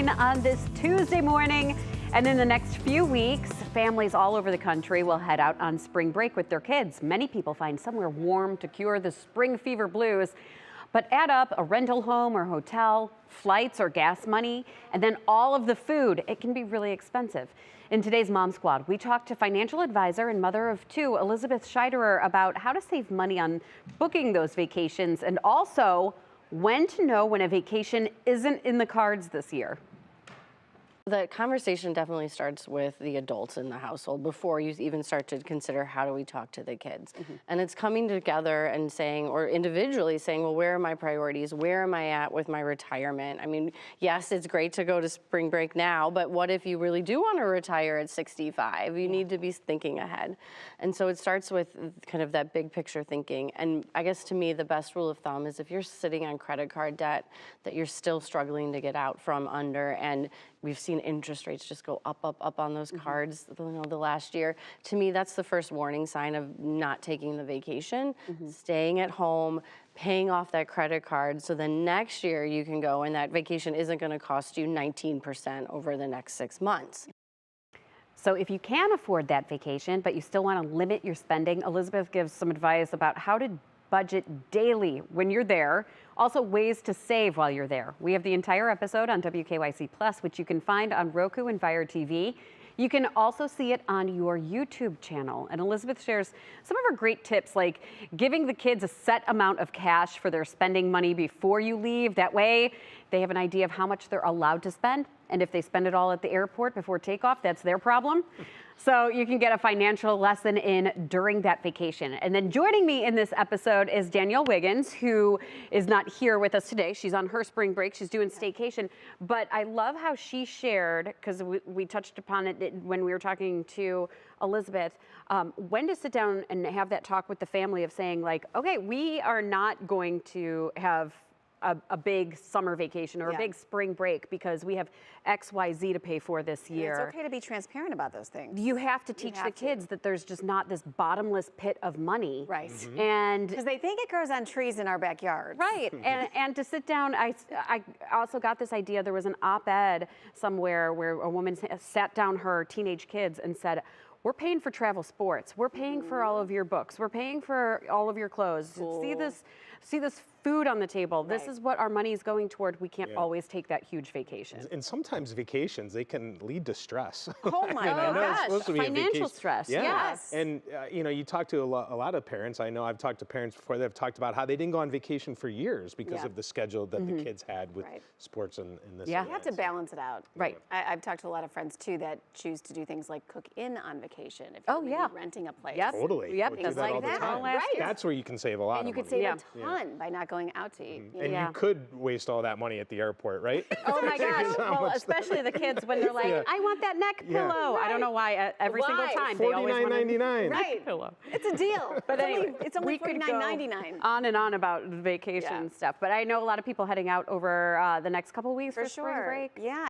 9 on this Tuesday morning. And in the next few weeks, families all over the country will head out on spring break with their kids. Many people find somewhere warm to cure the spring fever blues. But add up a rental home or hotel, flights or gas money, and then all of the food. It can be really expensive. In today's Mom Squad, we talked to financial advisor and mother of two, Elizabeth Scheiderer, about how to save money on booking those vacations and also when to know when a vacation isn't in the cards this year. The conversation definitely starts with the adults in the household before you even start to consider how do we talk to the kids. And it's coming together and saying, or individually saying, well, where are my priorities? Where am I at with my retirement? I mean, yes, it's great to go to spring break now, but what if you really do want to retire at 65? You need to be thinking ahead. And so it starts with kind of that big picture thinking. And I guess to me, the best rule of thumb is if you're sitting on credit card debt that you're still struggling to get out from under, and we've seen interest rates just go up on those cards, the last year. To me, that's the first warning sign of not taking the vacation, staying at home, paying off that credit card. So then next year you can go and that vacation isn't going to cost you 19% over the next 6 months. So if you can afford that vacation, but you still want to limit your spending, Elizabeth gives some advice about how to budget daily when you're there. Also, ways to save while you're there. We have the entire episode on WKYC Plus, which you can find on Roku and Fire TV. You can also see it on your YouTube channel. And Elizabeth shares some of her great tips, like giving the kids a set amount of cash for their spending money before you leave. That way, they have an idea of how much they're allowed to spend. And if they spend it all at the airport before takeoff, that's their problem. So you can get a financial lesson in during that vacation. And then joining me in this episode is Danielle Wiggins, who is not here with us today. She's on her spring break. She's doing staycation. But I love how she shared, because we touched upon it when we were talking to Elizabeth, when to sit down and have that talk with the family of saying, like, okay, we are not going to have a big summer vacation or a big spring break because we have X, Y, Z to pay for this year. And it's okay to be transparent about those things. You have to teach the kids that there's just not this bottomless pit of money. Right. And because they think it grows on trees in our backyard. Right. and to sit down, I also got this idea. There was an op-ed somewhere where a woman sat down her teenage kids and said, we're paying for travel sports. We're paying for all of your books. We're paying for all of your clothes. See this food on the table. This is what our money is going toward. We can't always take that huge vacation. And sometimes vacations, they can lead to stress. Oh my gosh, financial stress. Yeah. Yes. And you talk to a lot of parents. I know I've talked to parents before that have talked about how they didn't go on vacation for years because of the schedule that the kids had with sports and this. Yeah. You have to balance it out. Right. I've talked to a lot of friends too that choose to do things like cook in on vacation. If you're maybe renting a place. Yep. Totally. Yep. We do Things that like all the that. time. Right. That's where you can save a lot And you of could money. save a ton by not going out to eat. And you could waste all that money at the airport, right? Oh my gosh. Well, especially the kids when they're like, I want that neck pillow. I don't know why every single time they always want $49.99. Right. pillow. It's a deal. But anyway, it's only we could go $49.99. on and on about vacation stuff. But I know a lot of people heading out over the next couple of weeks for spring break. Yeah.